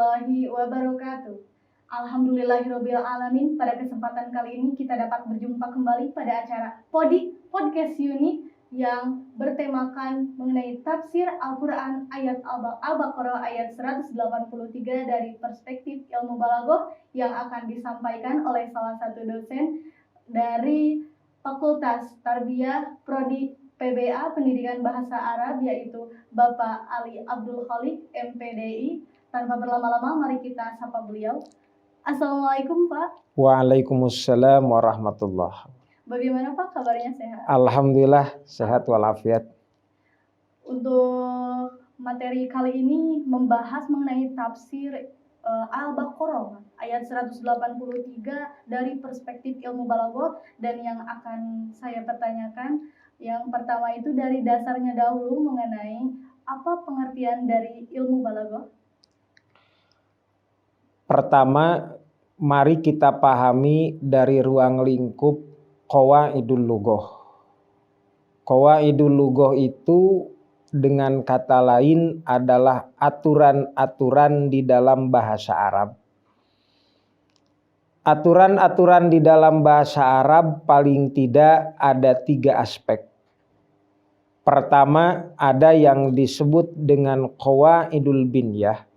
warahmatullahi wabarakatuh. Alhamdulillahirabbil alamin. Pada kesempatan kali ini kita dapat berjumpa kembali pada acara Podcast Unik yang bertemakan mengenai tafsir Al-Qur'an ayat Al-Baqarah ayat 183 dari perspektif ilmu balaghah yang akan disampaikan oleh salah satu dosen dari Fakultas Tarbiyah Prodi PBA Pendidikan Bahasa Arab, yaitu Bapak Ali Abdul Khaliq MPDI. Tanpa berlama-lama mari kita sapa beliau. Assalamualaikum Pak. Waalaikumsalam warahmatullah. Bagaimana Pak kabarnya, sehat? Alhamdulillah sehat walafiat. Untuk materi kali ini membahas mengenai tafsir Al-Baqarah ayat 183 dari perspektif ilmu balaghah, dan yang akan saya pertanyakan yang pertama itu dari dasarnya dahulu mengenai apa pengertian dari ilmu balaghah. Pertama, mari kita pahami dari ruang lingkup qawaidul lughah. Qawaidul lughah itu dengan kata lain adalah aturan-aturan di dalam bahasa Arab. Aturan-aturan di dalam bahasa Arab paling tidak ada 3 aspek. Pertama, ada yang disebut dengan qawaidul binyah.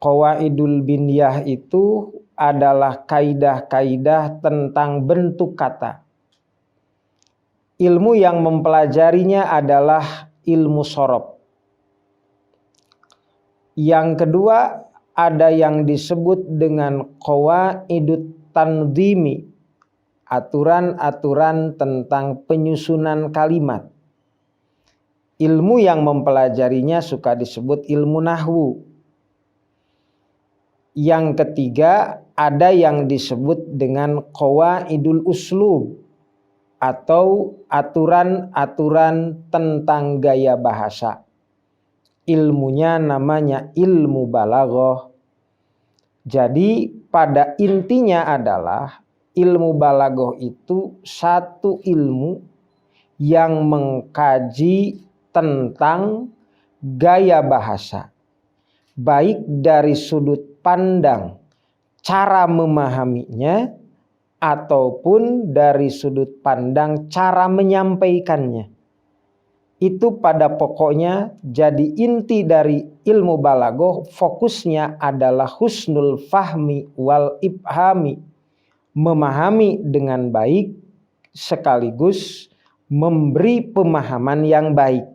Qawaidul binyah itu adalah kaidah-kaidah tentang bentuk kata. Ilmu yang mempelajarinya adalah ilmu shorof. Yang kedua, ada yang disebut dengan qawaidut tanzimi, aturan-aturan tentang penyusunan kalimat. Ilmu yang mempelajarinya suka disebut ilmu nahwu. Yang ketiga, ada yang disebut dengan qawaidul uslub atau aturan-aturan tentang gaya bahasa. Ilmunya namanya ilmu balaghah. Jadi pada intinya adalah ilmu balaghah itu satu ilmu yang mengkaji tentang gaya bahasa, baik dari sudut pandang cara memahaminya ataupun dari sudut pandang cara menyampaikannya. Itu pada pokoknya jadi inti dari ilmu balaghah, fokusnya adalah husnul fahmi wal ibhami, memahami dengan baik sekaligus memberi pemahaman yang baik.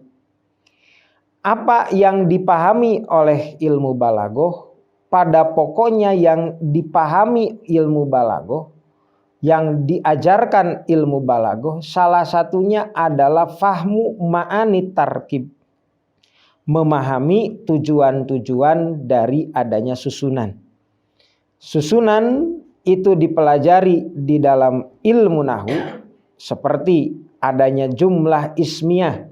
Apa yang dipahami oleh ilmu balaghah? Pada pokoknya yang dipahami ilmu balaghah, yang diajarkan ilmu balaghah, salah satunya adalah fahmu ma'ani tarkib, memahami tujuan-tujuan dari adanya susunan. Susunan itu dipelajari di dalam ilmu nahwu seperti adanya jumlah ismiyah,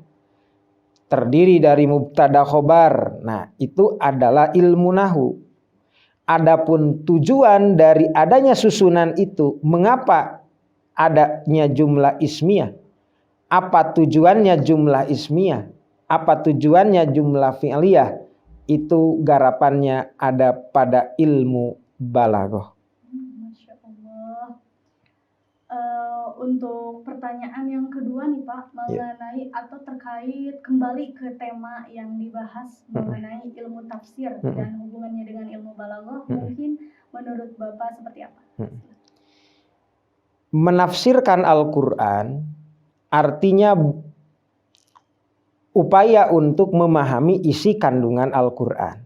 terdiri dari mubtada khobar. Nah, itu adalah ilmu nahwu. Adapun tujuan dari adanya susunan itu, mengapa adanya jumlah ismiyah? Apa tujuannya jumlah ismiyah? Apa tujuannya jumlah fi'liyah? Itu garapannya ada pada ilmu balaghah. Masya Allah. Untuk pertanyaan yang kedua nih Pak, mengenai atau terkait kembali ke tema yang dibahas mengenai ilmu tafsir dan hubungannya dengan ilmu balaghah, mungkin menurut Bapak seperti apa? Menafsirkan Al-Quran artinya upaya untuk memahami isi kandungan Al-Quran.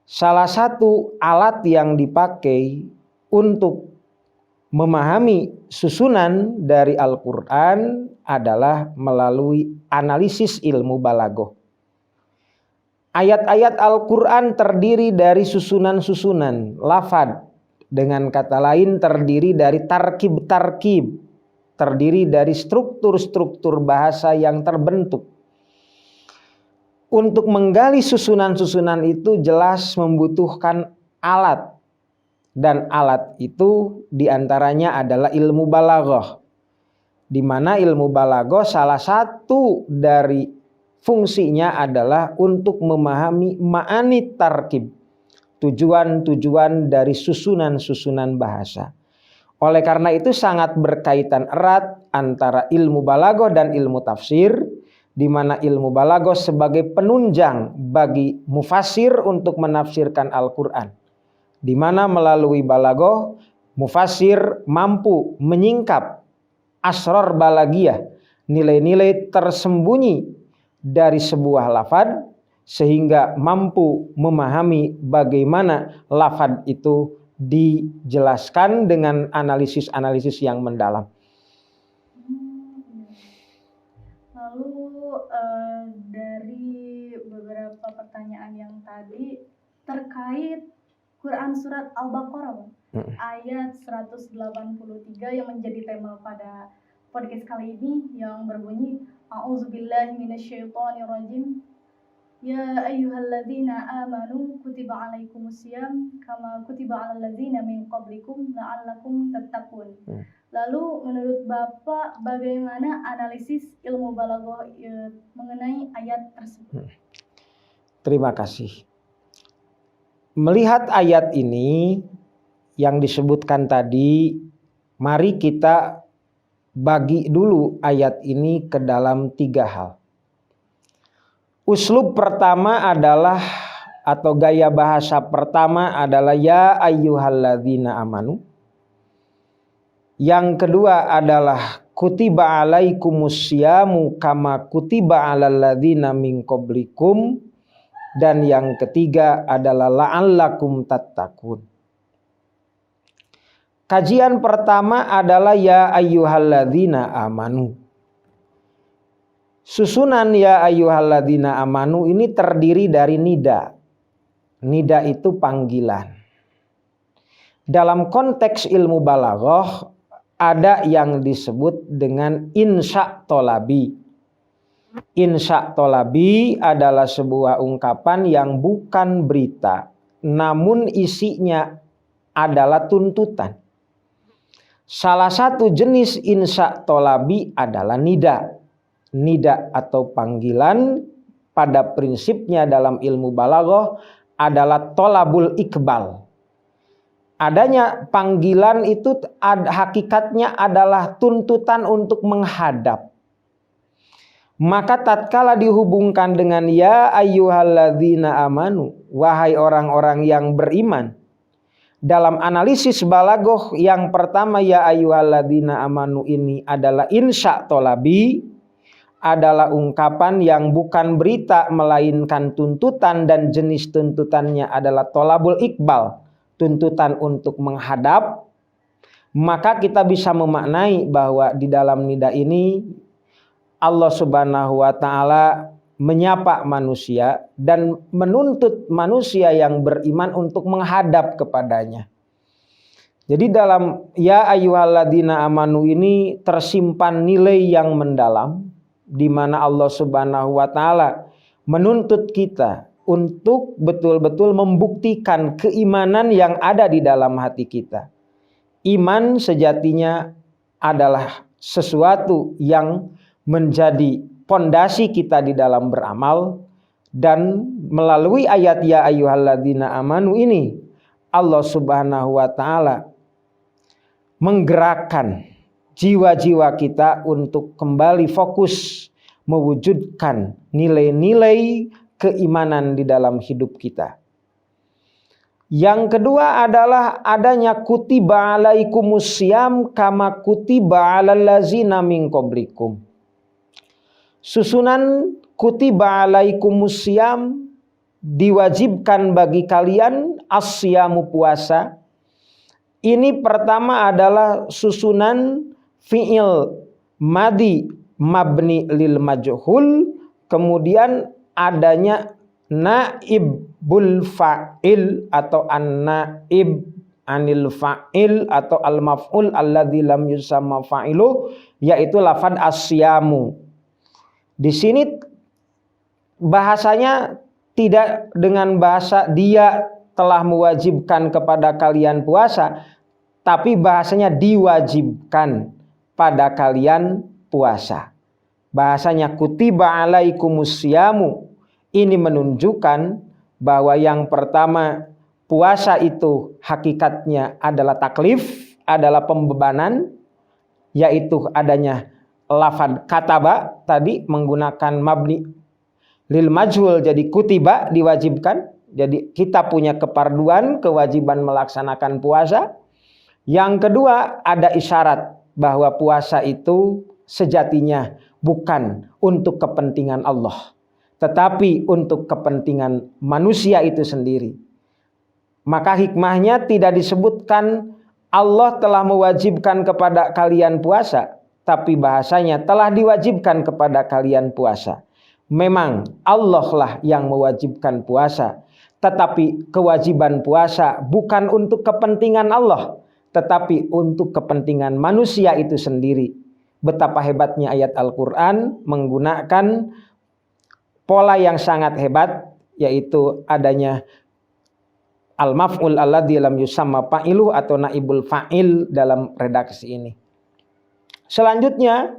Salah satu alat yang dipakai untuk memahami susunan dari Al-Quran adalah melalui analisis ilmu balaghah. Ayat-ayat Al-Quran terdiri dari susunan-susunan lafad. Dengan kata lain terdiri dari tarkib-tarkib, terdiri dari struktur-struktur bahasa yang terbentuk. Untuk menggali susunan-susunan itu jelas membutuhkan alat. Dan alat itu diantaranya adalah ilmu balaghah. Di mana ilmu balaghah salah satu dari fungsinya adalah untuk memahami ma'ani tarkib, tujuan-tujuan dari susunan-susunan bahasa. Oleh karena itu sangat berkaitan erat antara ilmu balaghah dan ilmu tafsir, di mana ilmu balaghah sebagai penunjang bagi mufassir untuk menafsirkan Al-Quran, di mana melalui balaghah mufassir mampu menyingkap asrar balaghiyah, nilai-nilai tersembunyi dari sebuah lafaz, sehingga mampu memahami bagaimana lafaz itu dijelaskan dengan analisis-analisis yang mendalam. Lalu dari beberapa pertanyaan yang tadi terkait Quran surat Al-Baqarah, ayat 183 yang menjadi tema pada podcast kali ini, yang berbunyi A'udzubillahi minasyaitonirrajim. Ya ayyuhalladzina amanu kutiba alaikumusiyam kama kutiba alal ladzina min qablikum la'allakum tattaqun. Lalu menurut Bapak bagaimana analisis ilmu balaghah mengenai ayat tersebut? Terima kasih. Melihat ayat ini yang disebutkan tadi, mari kita bagi dulu ayat ini ke dalam 3 hal. Uslub pertama adalah, atau gaya bahasa pertama adalah ya ayyuhalladzina amanu. Yang kedua adalah kutiba alaikumusyamu kama kutiba alal ladzina min qablikum. Dan yang ketiga adalah la'allakum tattaqun. Kajian pertama adalah ya ayyuhalladzina amanu. Susunan ya ayyuhalladzina amanu ini terdiri dari nida. Nida itu panggilan. Dalam konteks ilmu balaghah ada yang disebut dengan insya tolabi. Insya tolabi adalah sebuah ungkapan yang bukan berita, namun isinya adalah tuntutan. Salah satu jenis insya tolabi adalah nida. Nida atau panggilan pada prinsipnya dalam ilmu balaghah adalah tolabul ikbal. Adanya panggilan itu hakikatnya adalah tuntutan untuk menghadap. Maka tatkala dihubungkan dengan ya ayyuhalladzina amanu, wahai orang-orang yang beriman. Dalam analisis balaghah yang pertama ya ayyuhalladzina amanu ini adalah insya tolabi, adalah ungkapan yang bukan berita melainkan tuntutan, dan jenis tuntutannya adalah tolabul iqbal, tuntutan untuk menghadap. Maka kita bisa memaknai bahwa di dalam nida ini Allah Subhanahu wa taala menyapa manusia dan menuntut manusia yang beriman untuk menghadap kepadanya. Jadi dalam ya ayyuhalladzina amanu ini tersimpan nilai yang mendalam, di mana Allah Subhanahu wa taala menuntut kita untuk betul-betul membuktikan keimanan yang ada di dalam hati kita. Iman sejatinya adalah sesuatu yang menjadi pondasi kita di dalam beramal, dan melalui ayat ya ayyuhalladzina amanu ini Allah Subhanahu wa taala menggerakkan jiwa-jiwa kita untuk kembali fokus mewujudkan nilai-nilai keimanan di dalam hidup kita. Yang kedua adalah adanya kutiba alaikumusiyam kama kutiba alal ladzina min qablikum. Susunan kutiba alaikumusiyam, diwajibkan bagi kalian asyamu puasa. Ini pertama adalah susunan fi'il madi mabni lil majhul, kemudian adanya naibul fa'il atau an-naib anil fa'il atau al-maf'ul alladzi lam yusamma fa'ilu, yaitu lafaz asyamu. Di sini bahasanya tidak dengan bahasa dia telah mewajibkan kepada kalian puasa, tapi bahasanya diwajibkan pada kalian puasa. bahasanya kutiba alaikumusyamu, ini menunjukkan bahwa yang pertama puasa itu hakikatnya adalah taklif, adalah pembebanan, yaitu adanya lafad kataba tadi menggunakan mabni lil majhul, jadi kutiba diwajibkan. Jadi kita punya keparduan, kewajiban melaksanakan puasa. Yang kedua ada isyarat bahwa puasa itu sejatinya bukan untuk kepentingan Allah, tetapi untuk kepentingan manusia itu sendiri. Maka hikmahnya tidak disebutkan Allah telah mewajibkan kepada kalian puasa, tapi bahasanya telah diwajibkan kepada kalian puasa. Memang Allah lah yang mewajibkan puasa, tetapi kewajiban puasa bukan untuk kepentingan Allah, tetapi untuk kepentingan manusia itu sendiri. Betapa hebatnya ayat Al-Quran menggunakan pola yang sangat hebat, yaitu adanya al-maf'ul alladzi lam yusamma fa'iluh atau naibul fa'il dalam redaksi ini. Selanjutnya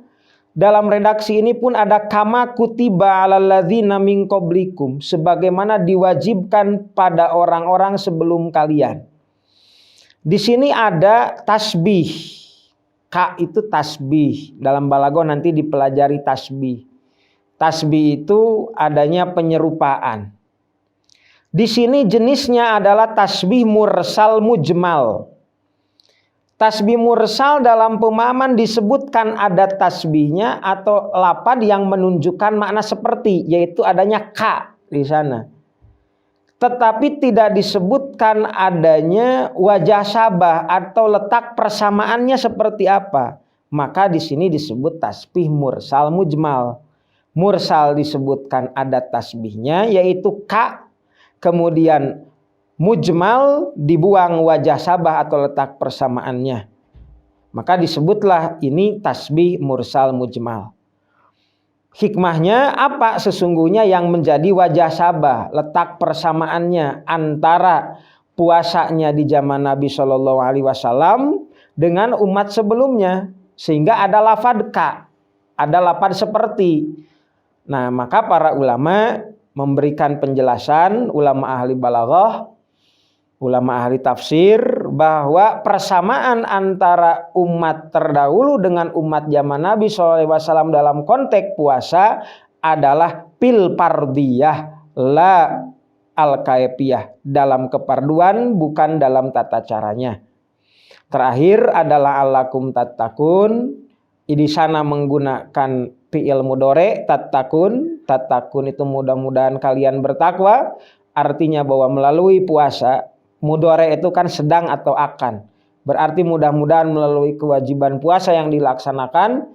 dalam redaksi ini pun ada kama kutiba 'alal ladzina min qablikum, sebagaimana diwajibkan pada orang-orang sebelum kalian. Di sini ada tasbih. Ka itu tasbih. Dalam balaghah nanti dipelajari tasbih. Tasbih itu adanya penyerupaan. Di sini jenisnya adalah tasbih mursal mujmal. Tasbih mursal dalam pemahaman disebutkan ada tasbihnya atau lapad yang menunjukkan makna seperti, yaitu adanya ka di sana. Tetapi tidak disebutkan adanya wajah syabah atau letak persamaannya seperti apa. Maka di sini disebut tasbih mursal mujmal. Mursal disebutkan ada tasbihnya yaitu ka, kemudian mujmal dibuang wajah syabah atau letak persamaannya. Maka disebutlah ini tasbih mursal mujmal. Hikmahnya apa sesungguhnya yang menjadi wajah syabah, letak persamaannya antara puasanya di zaman Nabi Shallallahu Alaihi Wasallam dengan umat sebelumnya, sehingga ada lafad ka, ada lafad seperti. Nah, maka para ulama memberikan penjelasan, ulama ahli balaghah, ulama ahli tafsir, bahwa persamaan antara umat terdahulu dengan umat zaman Nabi SAW dalam konteks puasa adalah pil pardiyah la al-kaifiyah, dalam keparduan bukan dalam tata caranya. Terakhir adalah allakum tattaqun, di sana menggunakan fi'il mudhari tattaqun. Tattaqun itu mudah-mudahan kalian bertakwa, artinya bahwa melalui puasa, mudhari itu kan sedang atau akan. Berarti mudah-mudahan melalui kewajiban puasa yang dilaksanakan,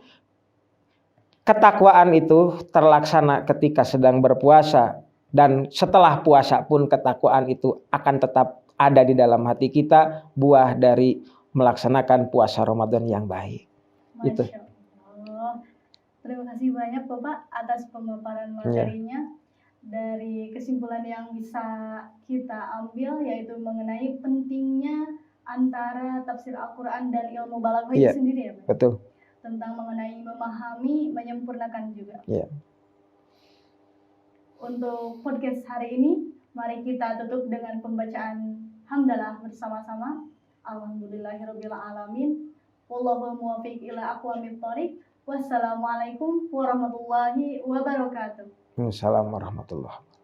ketakwaan itu terlaksana ketika sedang berpuasa. Dan setelah puasa pun ketakwaan itu akan tetap ada di dalam hati kita, buah dari melaksanakan puasa Ramadan yang baik. Itu. Masya Allah. Terima kasih banyak Bapak atas pemaparan materinya. Dari kesimpulan yang bisa kita ambil yaitu mengenai pentingnya antara tafsir Al-Quran dan ilmu balaghah itu sendiri ya Pak? Betul. Tentang mengenai memahami, menyempurnakan juga. Untuk podcast hari ini, mari kita tutup dengan pembacaan hamdalah bersama-sama. Alhamdulillahirabbil alamin. Wallahu muwaffiq ila aqwamit thoriq. Wassalamualaikum warahmatullahi wabarakatuh. Assalamualaikum warahmatullahi wabarakatuh.